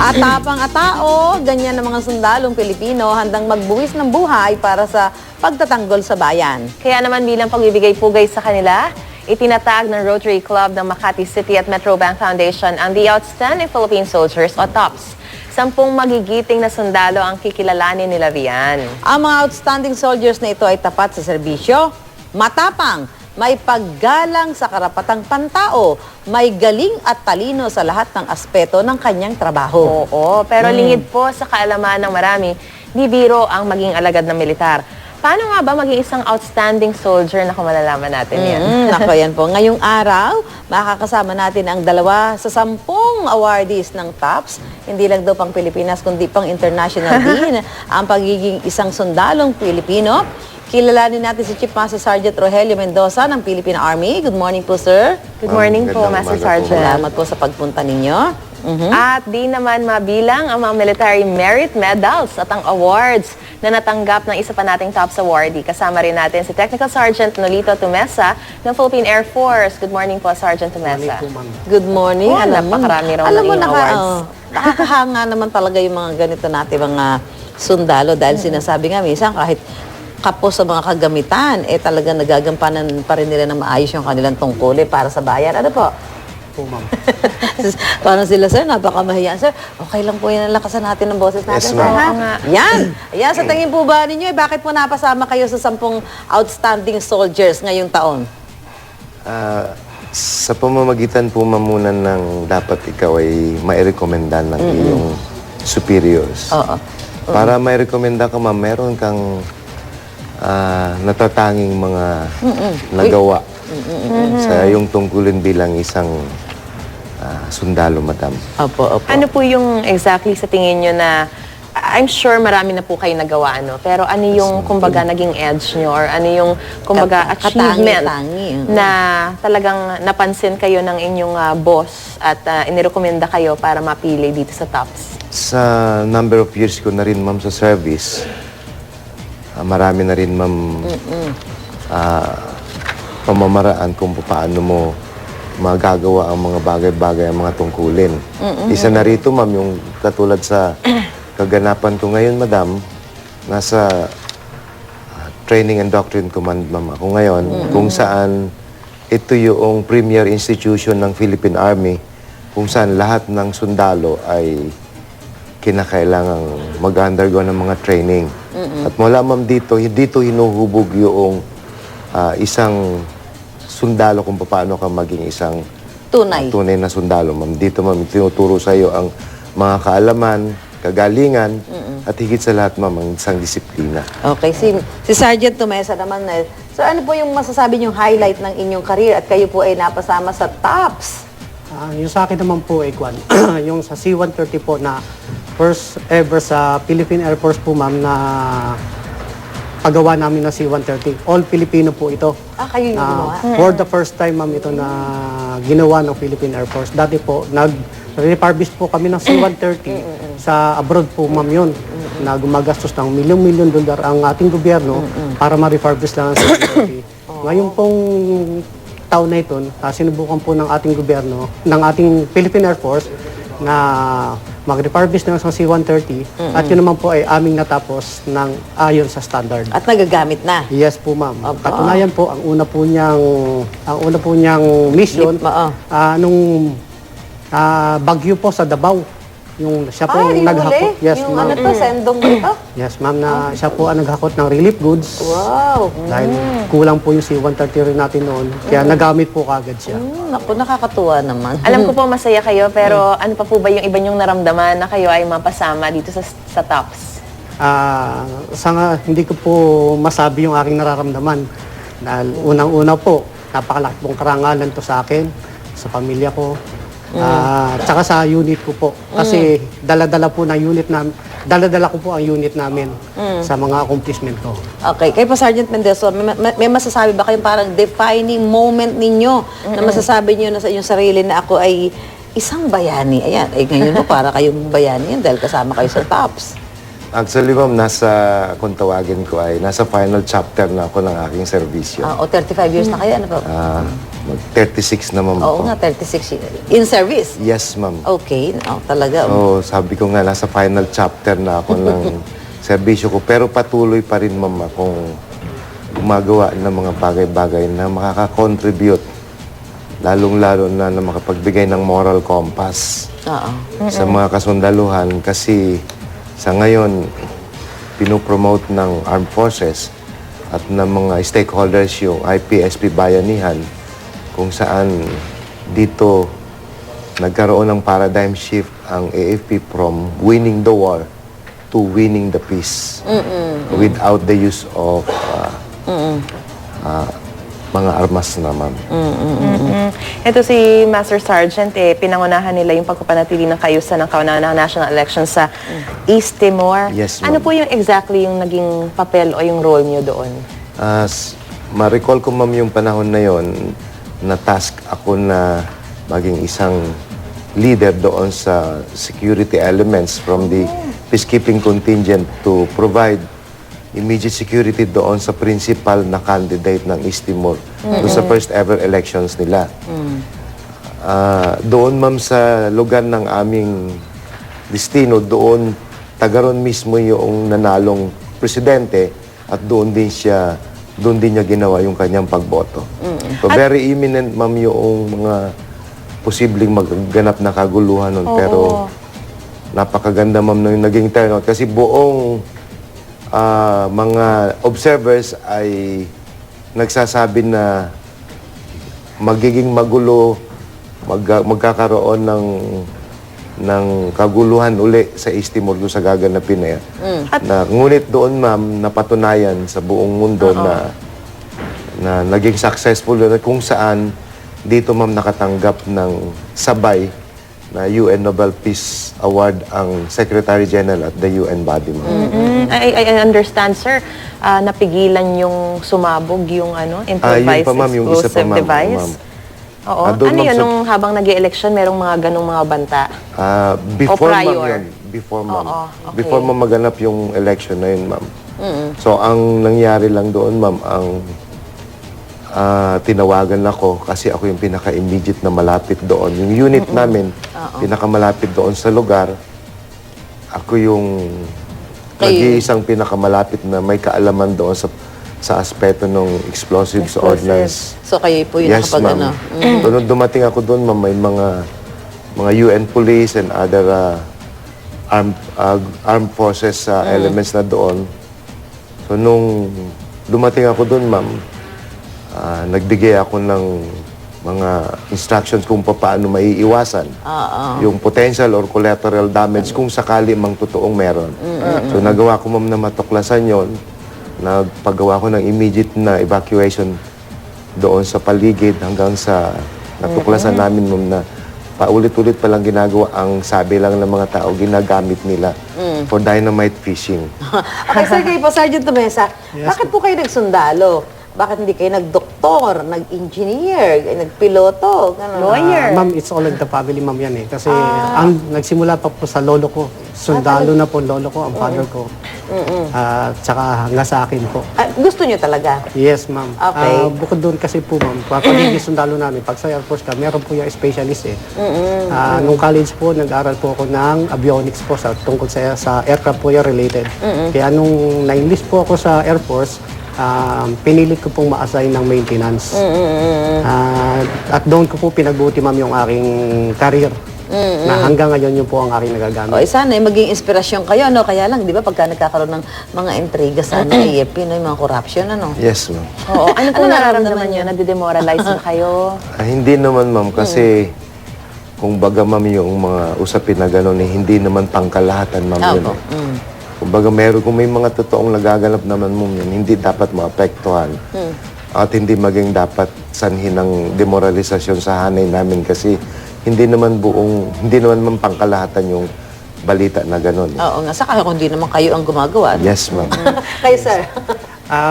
Atapang atao, ganyan ang mga sundalong Pilipino handang magbuwis ng buhay para sa pagtatanggol sa bayan. Kaya naman bilang pagbibigay pugay sa kanila, itinatag ng Rotary Club ng Makati City at Metrobank Foundation ang The Outstanding Philippine Soldiers o TOPS. 10 magigiting na sundalo ang kikilalanin nila riyan. Ang mga outstanding soldiers na ito ay tapat sa serbisyo, matapang, may paggalang sa karapatang pantao, may galing at talino sa lahat ng aspeto ng kanyang trabaho. Oo, pero lingid po sa kaalaman ng marami, di biro ang maging alagad ng militar. Paano nga ba maging isang outstanding soldier na kung malalaman natin yan? Nako, yan po. Ngayong araw, makakasama natin ang 2 sa 10 awardees ng TOPS. Hindi lang daw pang Pilipinas, kundi pang international din ang pagiging isang sundalong Pilipino. Kilalanin natin si Chief Master Sergeant Rogelio Mendoza ng Philippine Army. Good morning po, sir. Good morning po, Master Sergeant. Salamat po sa pagpunta ninyo. At di naman mabilang ang mga military merit medals at ang awards na natanggap ng isa pa nating TOPS awardee. Kasama rin natin si Technical Sergeant Nolito Tumesa ng Philippine Air Force. Good morning po, Sergeant Tumesa. Good morning. Oh, napakarami raw ng awards. Nakakahanga naman talaga yung mga ganito natin, mga sundalo. Dahil sinasabi nga, minsan kahit kapos sa mga kagamitan, talaga nagagampanan pa rin nila na maayos yung kanilang tungkulin para sa bayan. Ano po? Ma'am. Parang sila, sir, napakamahiyan. Sir, okay lang po yan, lakasan natin ng boses natin. Yes, sir, ma'am. ha? Yan. Ayan, sa tingin po ba ninyo, bakit po napasama kayo sa 10 outstanding soldiers ngayong taon? Sa pamamagitan po mamunan ng dapat ikaw ay mairekomendan ng iyong superiors. Oo. Para mairekomenda ka, ma'am, meron kang natatanging mga nagawa sa iyong tungkulin bilang isang sundalo, madam. Opo, opo. Ano po yung exactly sa tingin nyo na, I'm sure marami na po kayo nagawa, no? Pero ano yung, kumbaga, naging edge nyo or ano yung, kumbaga, achievement Katangi-tangi. na talagang napansin kayo ng inyong boss at inirekomenda kayo para mapili dito sa TOPS? Sa number of years ko na rin, ma'am, sa service, marami na rin, ma'am, pamamaraan kung paano mo magagawa ang mga bagay-bagay, ang mga tungkulin. Isa na rito, ma'am, yung katulad sa kaganapan ko ngayon, madam, nasa Training and Doctrine Command, ma'am, ako ngayon, kung saan ito yung premier institution ng Philippine Army, kung saan lahat ng sundalo ay kinakailangang mag-undergo ng mga training. At mula, ma'am, dito hinuhubog yung isang sundalo kung paano ka maging isang tunay na sundalo, ma'am. Dito, ma'am, tinuturo sa iyo ang mga kaalaman, kagalingan, at higit sa lahat, ma'am, ang isang disiplina. Okay, si Sergeant Tumesa naman. So ano po yung masasabi niyong highlight ng inyong career at kayo po ay napasama sa TOPS? Yung sa akin naman po, Kwan, yung sa C-130 po na first ever sa Philippine Air Force po, ma'am, na paggawa namin ng C-130. All Filipino po ito. Kayo yung gumawa? For the first time, ma'am, ito na ginawa ng Philippine Air Force. Dati po, nag-refurbish po kami ng C-130 sa abroad po, ma'am, yun. Na gumagastos ng milyon-milyon dolyar ang ating gobyerno para ma-refurbish lang ang C-130. Ngayon pong taon na ito, sinubukan po ng ating gobyerno, ng ating Philippine Air Force, na mag-refurbish ng isang C-130 at yun naman po ay aming natapos ng ayon sa standard. At nagagamit na? Yes po, ma'am. Opo. Katunayan po, ang una po niyang mission, nung bagyo po sa Davao. Yung siya po yung naghakot. huli? Yes, Yung ma'am. ano to, sendong ba ito? Yes, ma'am, na siya po ang naghakot ng relief goods. Wow. Dahil kulang po yung C-130 rin natin noon. Kaya nagamit po kagad siya. Naku, nakakatuwa naman. Alam ko po masaya kayo, pero ano pa po ba yung iba nyong naramdaman na kayo ay mapasama dito sa TOPS? Hindi ko po masabi yung aking nararamdaman. Dahil unang-una po, napakalaki pong karangalan to sa akin, sa pamilya ko, tsaka sa unit ko po. Kasi dala-dala ko po ang unit namin sa mga accomplishment ko. Okay, kayo po, Sergeant Mendoza, may masasabi ba kayong parang defining moment ninyo na masasabi niyo na sa inyong sarili na ako ay isang bayani? Ayan, ngayon po para kayong bayani yan dahil kasama kayo sa TOPS. Actually, ma'am, kung tawagin ko ay, nasa final chapter na ako ng aking serbisyo. O 35 years na kayo, ano ba? Mag-36 na, ma'am. Oo ako. nga, 36 years. In service? Yes, ma'am. Okay, talaga. So, sabi ko nga, nasa final chapter na ako ng serbisyo ko. Pero patuloy pa rin, ma'am, akong gumagawa ng mga bagay-bagay na makaka-contribute, lalong-lalo na makapagbigay ng moral compass Oo. sa mga kasundaluhan. Kasi sa ngayon, pinopromote ng armed forces at ng mga stakeholders yung IPSP Bayanihan, kung saan dito nagkaroon ng paradigm shift ang AFP from winning the war to winning the peace without the use of mga armas na, ma'am. Ito si Master Sergeant, pinangunahan nila yung pagpapanatili ng kaayusan ng kauna-unahang national election sa East Timor. Yes, ma'am. Ano po yung exactly yung naging papel o yung role nyo doon? Ma-recall ko, ma'am, yung panahon na yon, na-task ako na maging isang leader doon sa security elements from the peacekeeping contingent to provide immediate security doon sa principal na candidate ng East Timor doon sa first ever elections nila. Doon, ma'am, sa lugar ng aming destino, doon tagaron mismo yung nanalong presidente at doon din niya ginawa yung kanyang pagboto. So very imminent, ma'am, yung mga posibleng magganap na kaguluhan nun. Pero napakaganda, ma'am, na yung naging turnout kasi buong mga observers ay nagsasabi na magiging magulo, magkakaroon ng kaguluhan uli sa East Timor doon sa gaganapin na yan. Ngunit doon, ma'am, napatunayan sa buong mundo na naging successful yun, kung saan dito, ma'am, nakatanggap ng sabay na UN Nobel Peace Award ang Secretary General at the UN body, ma'am. I understand, sir, napigilan yung sumabog yung improvised yun pa, ma'am, yung isa pa, explosive ma'am, device. ma'am. Oo. Doon, Ano ma'am, yun, sa- nung habang nag-election, merong mga ganong mga banta? Before, ma'am, prior? yun. Before, ma'am. Oo, okay. Before, ma'am, maganap yung election na yun, ma'am. So, ang nangyari lang doon, ma'am, tinawagan ako kasi ako yung pinaka-immediate na malapit doon. Yung unit namin, pinakamalapit doon sa lugar. Ako yung nag-iisang pinakamalapit na may kaalaman doon sa aspeto ng explosives ordnance. So kayo po yung Yes, nakapag ma'am. So, nung dumating ako doon, ma'am, may mga UN police and other armed forces elements na doon. So, nung dumating ako doon, ma'am, nagbigay ako ng mga instructions kung paano maiiwasan yung potential or collateral damage kung sakali mang totoong meron. So, nagawa ko, ma'am, na matuklasan yon. Nagpagawa ko ng immediate na evacuation doon sa paligid hanggang sa natuklasan namin, ma'am, na paulit-ulit palang ginagawa ang sabi lang ng mga tao, ginagamit nila for dynamite fishing. Okay, sir, kayo po, Sergeant Tumesa, bakit po kayo nagsundalo? Bakit hindi kayo nagdoktor, nag-engineer, nagpiloto, gano'n? Lawyer. Ma'am, it's all in the family, ma'am, yan eh. Kasi ang nagsimula pa po sa lolo ko. Sundalo na po lolo ko, ang father ko. Tsaka hanggang sa akin po. Gusto nyo talaga? Yes, ma'am. Okay. Bukod doon kasi po, ma'am, pagiging sundalo namin, pag sa Air Force ka, meron po yung specialist eh. Nung college po, nag-aral po ako ng avionics po tungkol sa aircraft po yung related. Kaya nung na-enlist po ako sa Air Force, pinilit ko pong ma-assign ng maintenance. At doon ko po pinagbuti, ma'am, yung aking career. Na hanggang ngayon yun po ang aking nagagamit. O, sana maging inspirasyon kayo, no? Kaya lang, di ba, pagka nagkakaroon ng mga intriga sa Pinoy, mga corruption, ano? Yes, ma'am. Oo. Ano pong nararamdaman nyo? Nadidemoralize ba kayo? Hindi naman, ma'am, kasi kung baga, ma'am, yung mga usapin na gano'n, hindi naman pangkalahatan, ma'am, yun. Opo. Kung baga, kung may mga totoong nagaganap naman, ma'am, yun, hindi dapat maapektuhan. At hindi maging dapat sanhin ng demoralisasyon sa hanay namin kasi hindi naman man pangkalahatan yung balita na gano'n. Oo nga, saka kung di naman kayo ang gumagawa. no? Yes, ma'am. Kayo, sir.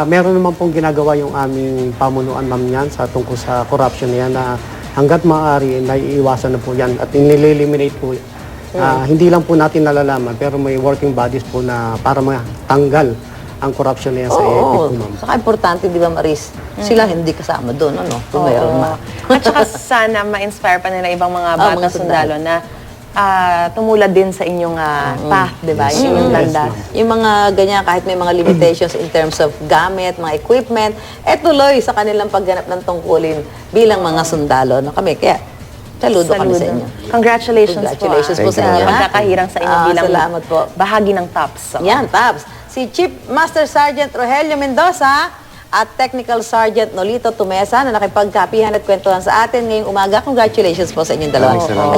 Meron naman pong ginagawa yung aming pamunuan, ma'am, yan tungkol sa corruption na yan na hanggat maaari, naiiwasan na po yan at inileliminate po Hindi lang po natin nalalaman, pero may working bodies po na para matanggal ang corruption na yan sa EPIC po, ma'am. Saka importante, di ba, Maris? Sila hindi kasama doon, ano? Kung meron ma. At saka sana ma-inspire pa nila ibang mga bata mga sundalo na tumulad din sa inyong path, di ba? Yung inyong landas. Yung mga ganyan, kahit may mga limitations in terms of gamit, mga equipment, tuloy sa kanilang pagganap ng tungkulin bilang mga sundalo. No, kami, kaya saludo kami sa inyo. Congratulations po sa Thank inyo. you, ha? pagkakahirang sa inyo bilang Salamat po. bahagi ng TOPS. Yan, Tabs. Si Chief Master Sergeant Rogelio Mendoza at Technical Sergeant Nolito Tumesa na nakipagkapihan at kwentuhan sa atin ngayong umaga. Congratulations po sa inyong dalawa. Maraming salamat.